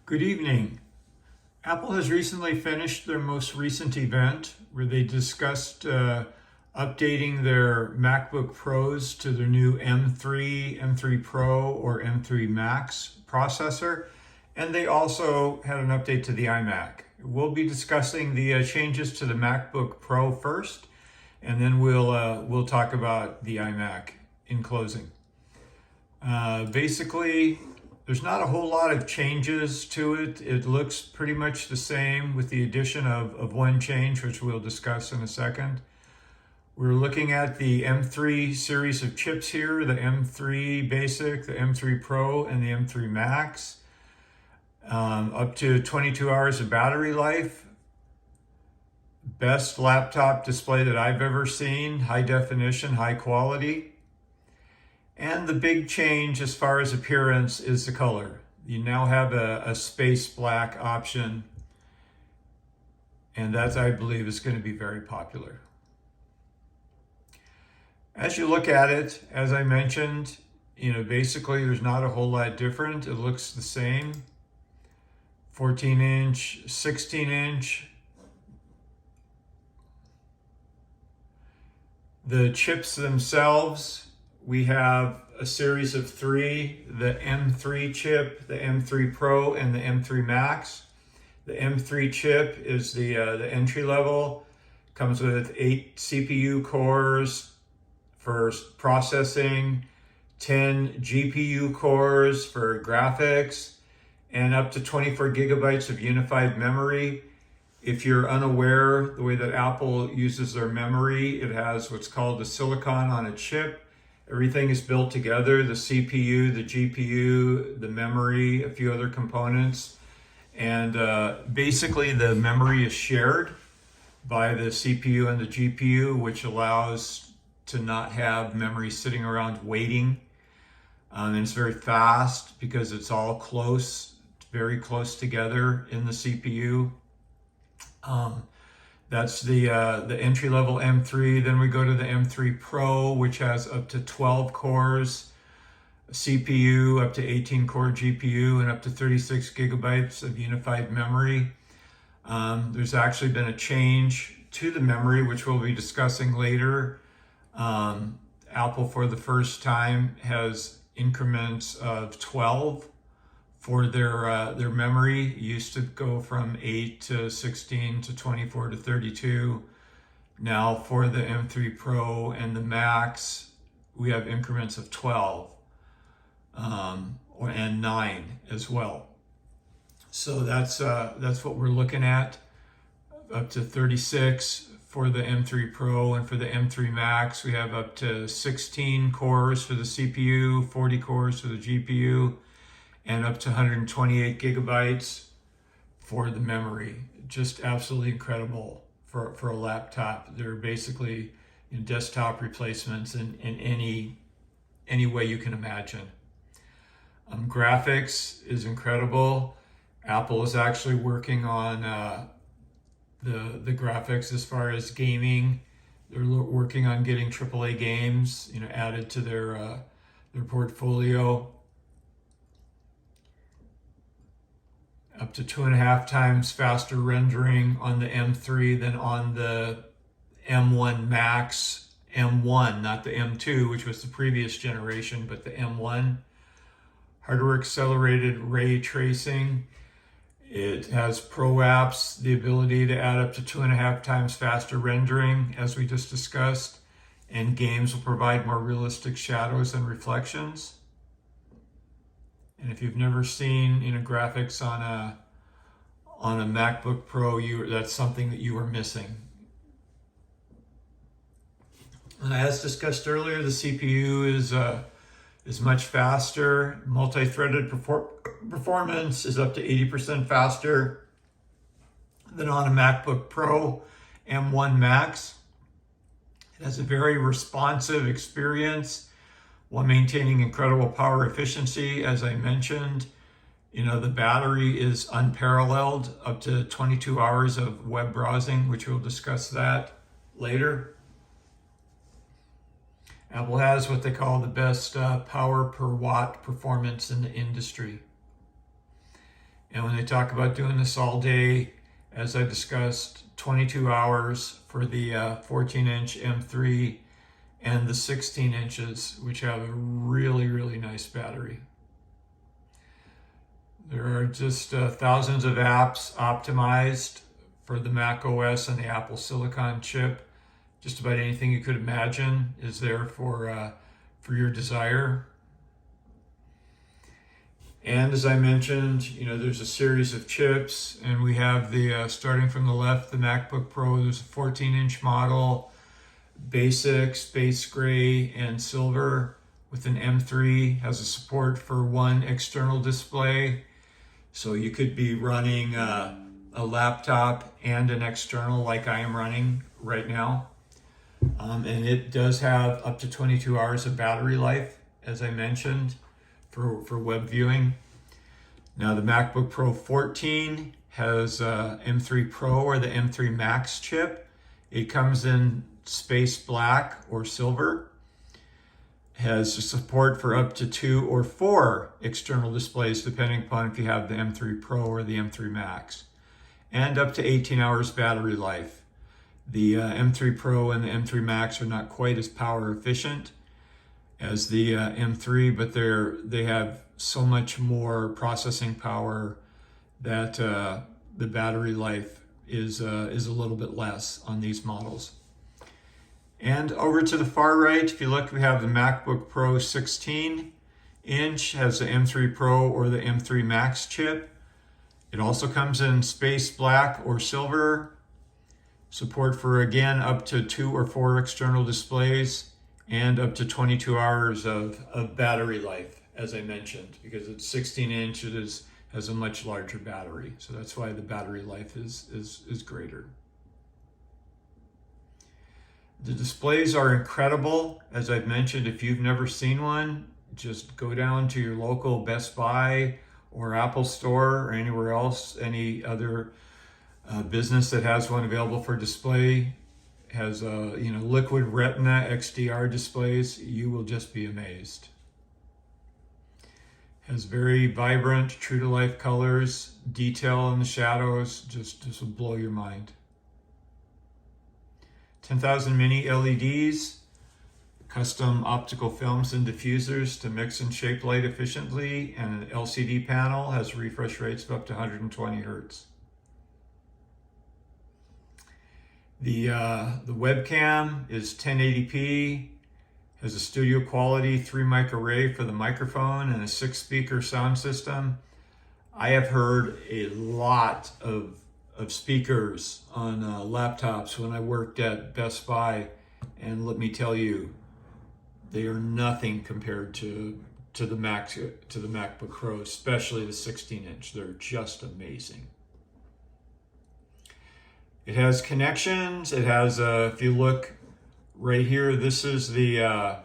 Good evening. Apple has recently finished their most recent event where they discussed updating their MacBook Pros to their new M3, M3 Pro, or M3 Max processor. And they also had an update to the iMac. We'll be discussing the changes to the MacBook Pro first, and then we'll talk about the iMac in closing. Basically, there's not a whole lot of changes to it. It looks pretty much the same with the addition of one change, which we'll discuss in a second. We're looking at the M3 series of chips here, the M3 Basic, the M3 Pro, and the M3 Max. Up to 22 hours of battery life. Best laptop display that I've ever seen, high definition, high quality. And the big change as far as appearance is the color. You now have a space black option, and that, I believe, is going to be very popular. As you look at it, as I mentioned, basically there's not a whole lot different. It looks the same. 14-inch, 16-inch. The chips themselves, we have a series of three: the M3 chip, the M3 Pro, and the M3 Max. The M3 chip is the entry level. Comes with 8 CPU cores for processing, 10 GPU cores for graphics, and up to 24 gigabytes of unified memory. If you're unaware, the way that Apple uses their memory, it has what's called the silicon on a chip. Everything is built together: the CPU, the GPU, the memory, a few other components. And basically the memory is shared by the CPU and the GPU, which allows to not have memory sitting around waiting. And it's very fast because it's all close, very close together in the CPU. That's the entry-level M3. Then we go to the M3 Pro, which has up to 12 cores, CPU, up to 18-core GPU, and up to 36 gigabytes of unified memory. There's actually been a change to the memory, which we'll be discussing later. Apple, for the first time, has increments of 12 for their memory. It used to go from 8 to 16 to 24 to 32. Now for the M3 Pro and the Max, we have increments of 12 and 9 as well. So that's what we're looking at. Up to 36 for the M3 Pro, and for the M3 Max, we have up to 16 cores for the CPU, 40 cores for the GPU, and up to 128 gigabytes for the memory. Just absolutely incredible for a laptop. They're basically desktop replacements in any way you can imagine. Graphics is incredible. Apple is actually working on the graphics as far as gaming. They're working on getting AAA games added to their portfolio. Up to 2.5 times faster rendering on the M3 than on the M1 Max, M1, not the M2, which was the previous generation, but the M1. Hardware accelerated ray tracing. It has Pro apps, the ability to add up to 2.5 times faster rendering, as we just discussed, and games will provide more realistic shadows and reflections. And if you've never seen graphics on a MacBook Pro, that's something that you are missing. And as discussed earlier, the CPU is much faster. Multi-threaded performance is up to 80% faster than on a MacBook Pro M1 Max. It has a very responsive experience while maintaining incredible power efficiency. As I mentioned, the battery is unparalleled, up to 22 hours of web browsing, which we'll discuss that later. Apple has what they call the best power per watt performance in the industry. And when they talk about doing this all day, as I discussed, 22 hours for the 14-inch M3 and the 16 inches, which have a really, really nice battery. There are just thousands of apps optimized for the Mac OS and the Apple Silicon chip. Just about anything you could imagine is there for your desire. And as I mentioned, there's a series of chips, and we have the, starting from the left, the MacBook Pro. There's a 14-inch model, basic, space gray, and silver with an M3. Has a support for one external display. So you could be running a laptop and an external like I am running right now. And it does have up to 22 hours of battery life, as I mentioned, for web viewing. Now the MacBook Pro 14 has M3 Pro or the M3 Max chip. It comes in space black or silver. Has support for up to 2 or 4 external displays, depending upon if you have the M3 Pro or the M3 Max, and up to 18 hours battery life. The M3 Pro and the M3 Max are not quite as power efficient as the M3, but they have so much more processing power that the battery life is a little bit less on these models. And over to the far right, if you look, we have the MacBook Pro 16-inch, has the M3 Pro or the M3 Max chip. It also comes in space black or silver. Support for, again, up to 2 or 4 external displays and up to 22 hours of battery life, as I mentioned, because it's 16-inch, has a much larger battery. So that's why the battery life is greater. The displays are incredible. As I've mentioned, if you've never seen one, just go down to your local Best Buy or Apple store or anywhere else, any other business that has one available for display, has liquid retina XDR displays. You will just be amazed. Has very vibrant, true to life colors, detail in the shadows, just will blow your mind. 10,000 mini LEDs, custom optical films and diffusers to mix and shape light efficiently, and an LCD panel has refresh rates of up to 120 Hertz. The webcam is 1080p, has a studio quality 3 mic array for the microphone and a 6-speaker sound system. I have heard a lot of speakers on laptops when I worked at Best Buy, and let me tell you, they are nothing compared to the MacBook Pro, especially the 16-inch. They're just amazing. It has connections. It has, if you look right here, this is the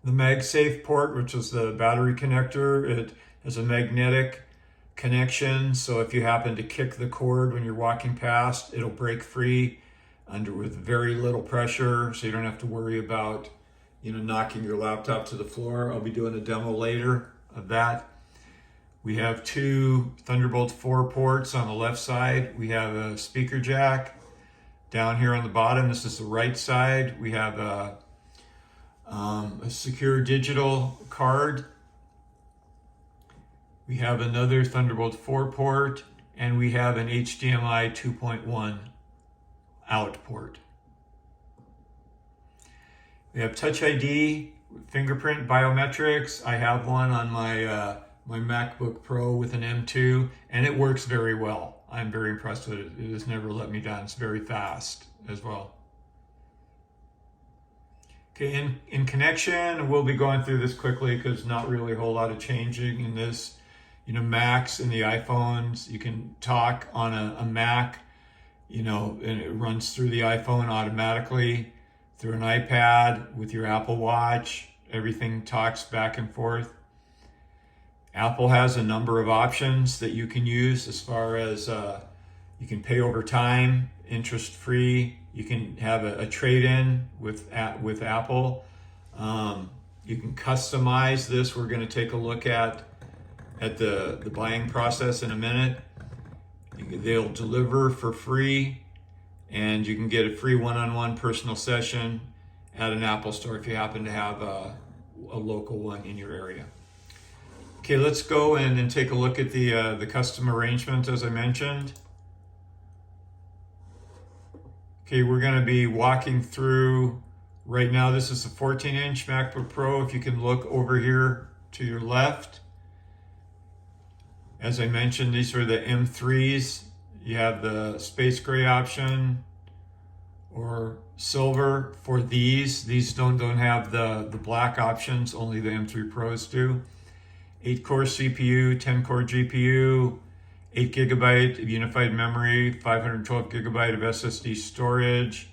MagSafe port, which is the battery connector. It has a magnetic connection, so if you happen to kick the cord when you're walking past, it'll break free with very little pressure, so you don't have to worry about knocking your laptop to the floor. I'll be doing a demo later of that. We have 2 Thunderbolt 4 ports on the left side. We have a speaker jack down here on the bottom. This is the right side. We have a secure digital card. We have another Thunderbolt 4 port, and we have an HDMI 2.1 out port. We have Touch ID, fingerprint biometrics. I have one on my MacBook Pro with an M2, and it works very well. I'm very impressed with it. It has never let me down. It's very fast as well. Okay, in connection, we'll be going through this quickly because not really a whole lot of changing in this. Macs and the iPhones, you can talk on a Mac, and it runs through the iPhone automatically. Through an iPad with your Apple Watch, everything talks back and forth. Apple has a number of options that you can use as far as you can pay over time, interest-free. You can have a trade-in with Apple. You can customize this. We're going to take a look at at the buying process in a minute. They'll deliver for free, and you can get a free one-on-one personal session at an Apple store if you happen to have a local one in your area. Okay, let's go and take a look at the custom arrangement as I mentioned. Okay, we're going to be walking through, right now this is a 14-inch MacBook Pro. If you can look over here to your left, as I mentioned, these are the M3s. You have the space gray option or silver for these. These don't have the black options, only the M3 Pros do. 8-core CPU, 10-core GPU, 8 gigabyte of unified memory, 512 gigabyte of SSD storage.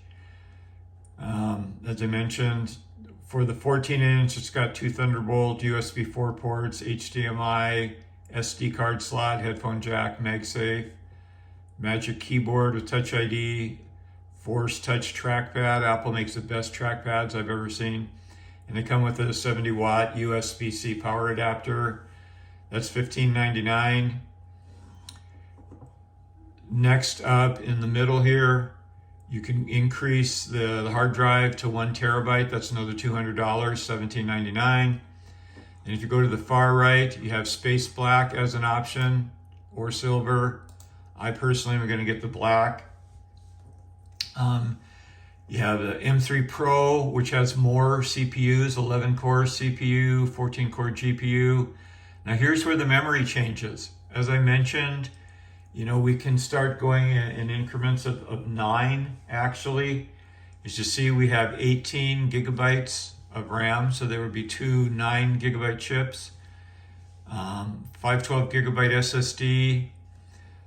As I mentioned, for the 14-inch, it's got 2 Thunderbolt, USB 4 ports, HDMI, SD card slot, headphone jack, MagSafe, Magic Keyboard with Touch ID, Force Touch trackpad. Apple makes the best trackpads I've ever seen. And they come with a 70-watt USB-C power adapter. That's $15.99. Next up in the middle here, you can increase the hard drive to 1 terabyte. That's another $200, $17.99. And if you go to the far right, you have space black as an option or silver. I personally am going to get the black. You have the M3 Pro, which has more CPUs, 11-core CPU, 14-core GPU. Now here's where the memory changes. As I mentioned, we can start going in increments of 9, actually. As you see, we have 18 gigabytes of RAM, so there would be 2 9-gigabyte chips, 512 gigabyte SSD.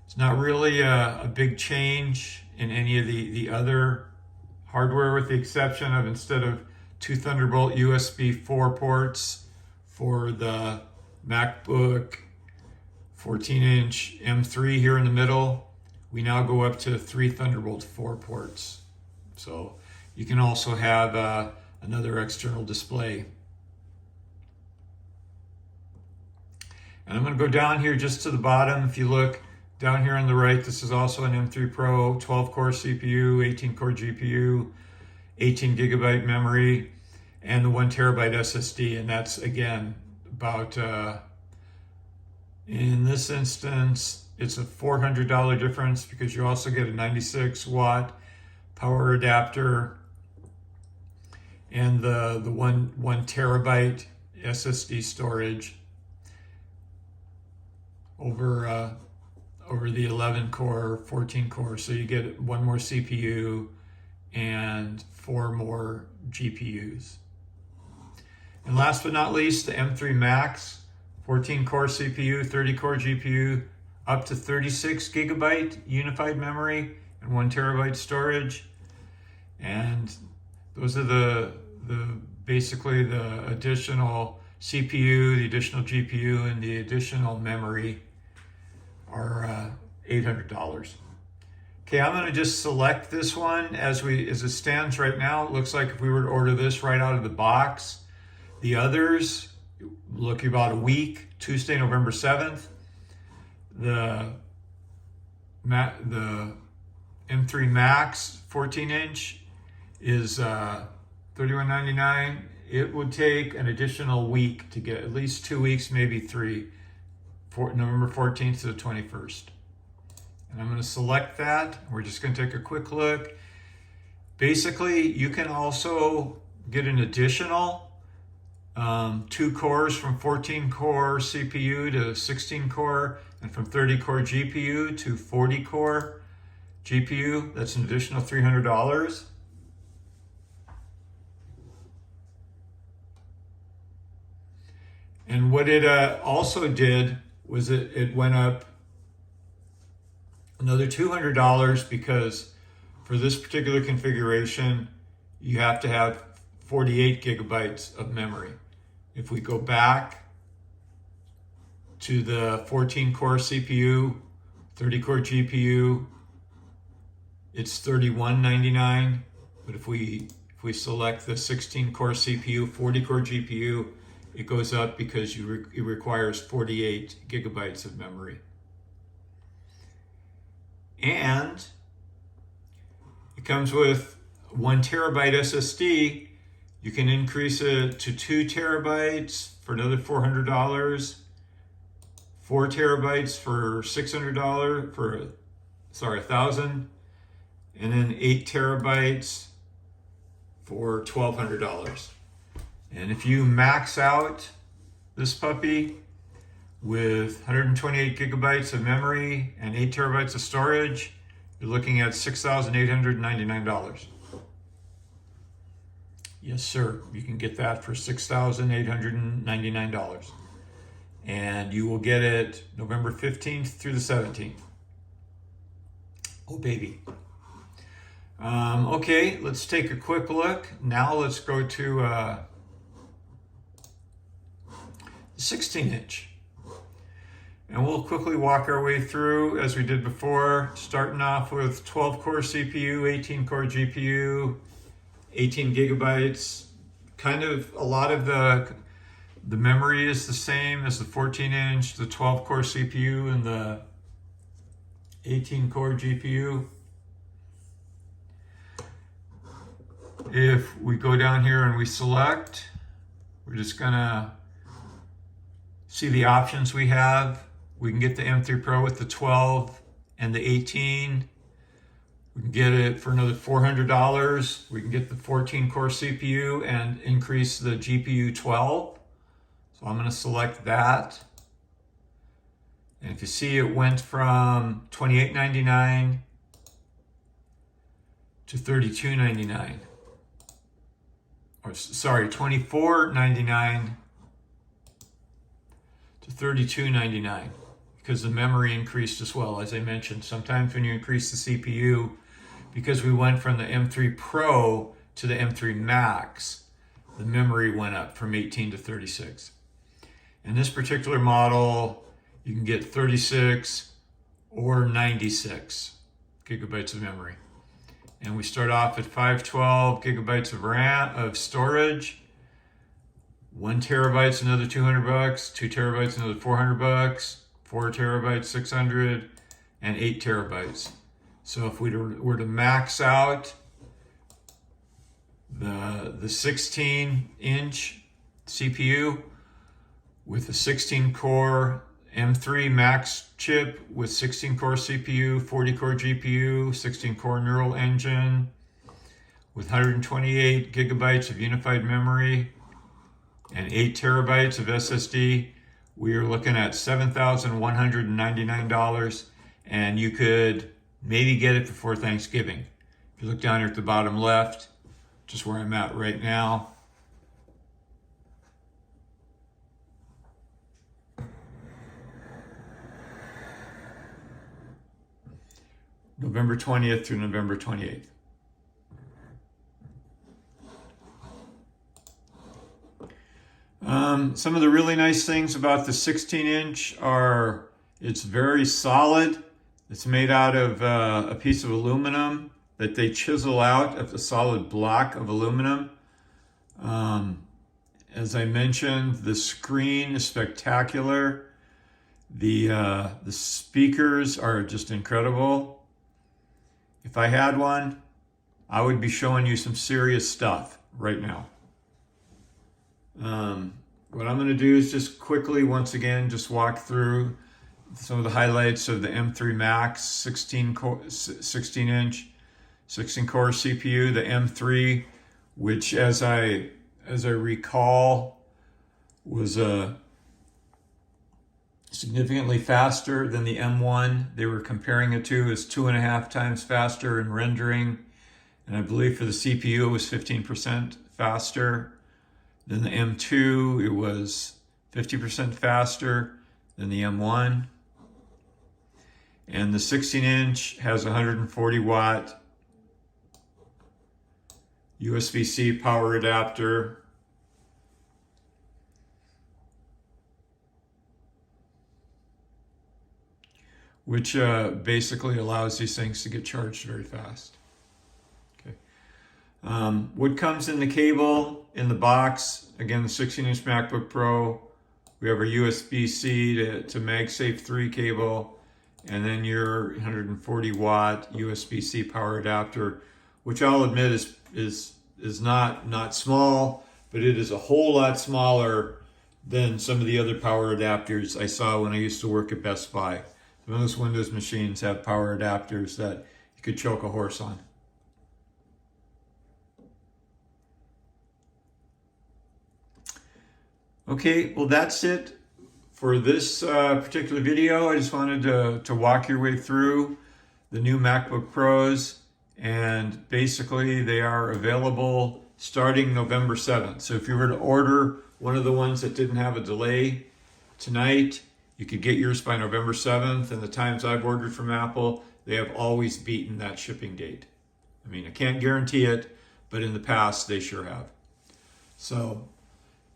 It's not really a big change in any of the other hardware, with the exception of, instead of 2 Thunderbolt USB 4 ports for the MacBook 14-inch M3 here in the middle, we now go up to 3 Thunderbolt 4 ports. So you can also have another external display. And I'm going to go down here just to the bottom. If you look down here on the right, this is also an M3 Pro, 12-core CPU, 18-core GPU, 18 gigabyte memory, and the 1 terabyte SSD. And that's, again, about, in this instance, it's a $400 difference because you also get a 96-watt power adapter and the 1 terabyte SSD storage over the 11-core, 14-core. So you get 1 more CPU and 4 more GPUs. And last but not least, the M3 Max, 14-core CPU, 30-core GPU, up to 36 gigabyte unified memory and 1 terabyte storage. And those are basically the additional CPU, the additional GPU, and the additional memory are $800. Okay, I'm going to just select this one as it stands right now. It looks like if we were to order this right out of the box, the others look about a week. Tuesday, November 7th. The M3 Max 14-inch is $31.99. It would take an additional week to get, at least 2 weeks, maybe 3, November 14th to the 21st. And I'm going to select that. We're just going to take a quick look. Basically, you can also get an additional 2 cores from 14-core CPU to 16-core, and from 30-core GPU to 40-core GPU. That's an additional $300. And what it also did was it went up another $200 because for this particular configuration, you have to have 48 gigabytes of memory. If we go back to the 14-core CPU, 30-core GPU, it's $31.99. But if we select the 16-core CPU, 40-core GPU, it goes up because it requires 48 gigabytes of memory. And it comes with 1 terabyte SSD. You can increase it to 2 terabytes for another $400, 4 terabytes for $600, for, sorry, $1,000, and then 8 terabytes for $1,200. And if you max out this puppy with 128 gigabytes of memory and 8 terabytes of storage, you're looking at $6,899. Yes, sir. You can get that for $6,899. And you will get it November 15th through the 17th. Oh, baby. Okay, let's take a quick look. Now let's go to 16-inch. And we'll quickly walk our way through as we did before, starting off with 12-core CPU, 18-core GPU, 18 gigabytes. Kind of a lot of the memory is the same as the 14-inch, the 12-core CPU, and the 18-core GPU. If we go down here and we select, we're just gonna see the options we have. We can get the M3 Pro with the 12 and the 18. We can get it for another $400. We can get the 14-core CPU and increase the GPU 12. So I'm going to select that. And if you see, it went from $28.99 to $32.99. Or sorry, $24.99 to $32.99. Because the memory increased as well. As I mentioned, sometimes when you increase the CPU, because we went from the M3 Pro to the M3 Max, the memory went up from 18 to 36. In this particular model, you can get 36 or 96 gigabytes of memory. And we start off at 512 gigabytes of RAM, of storage. 1 terabyte's another $200, 2 terabytes another $400, 4 terabytes, 600, and 8 terabytes. So if we were to max out the 16-inch CPU with a 16-core M3 Max chip with 16-core CPU, 40-core GPU, 16-core neural engine with 128 gigabytes of unified memory and 8 terabytes of SSD, we are looking at $7,199, and you could maybe get it before Thanksgiving. If you look down here at the bottom left, just where I'm at right now, November 20th through November 28th. Some of the really nice things about the 16-inch are it's very solid. It's made out of a piece of aluminum that they chisel out of a solid block of aluminum. As I mentioned, the screen is spectacular. The speakers are just incredible. If I had one, I would be showing you some serious stuff right now. What I'm going to do is just quickly, once again, just walk through some of the highlights of the M3 Max 16-inch, 16-core CPU, the M3, which as I recall was significantly faster than the M1. They were comparing it to as 2.5 times faster in rendering, and I believe for the CPU it was 15% faster. Then the M2, it was 50% faster than the M1. And the 16-inch has 140 watt USB-C power adapter. Which basically allows these things to get charged very fast. Okay. What comes in the cable in the box, again, the 16-inch MacBook Pro, we have our USB-C to MagSafe 3 cable, and then your 140 watt USB-C power adapter, which I'll admit is not small, but it is a whole lot smaller than some of the other power adapters I saw when I used to work at Best Buy. Most Windows machines have power adapters that you could choke a horse on. Okay, well that's it for this particular video. I just wanted to walk your way through the new MacBook Pros, and basically they are available starting November 7th. So if you were to order one of the ones that didn't have a delay tonight, you could get yours by November 7th, and the times I've ordered from Apple, they have always beaten that shipping date. I mean, I can't guarantee it, but in the past, they sure have. So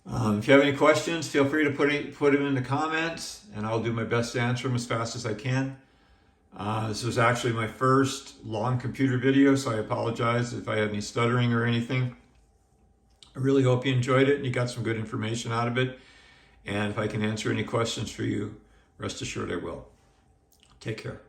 if you have any questions, feel free to put them in the comments, and I'll do my best to answer them as fast as I can. This was actually my first long computer video, so I apologize if I had any stuttering or anything. I really hope you enjoyed it and you got some good information out of it. And if I can answer any questions for you, rest assured I will. Take care.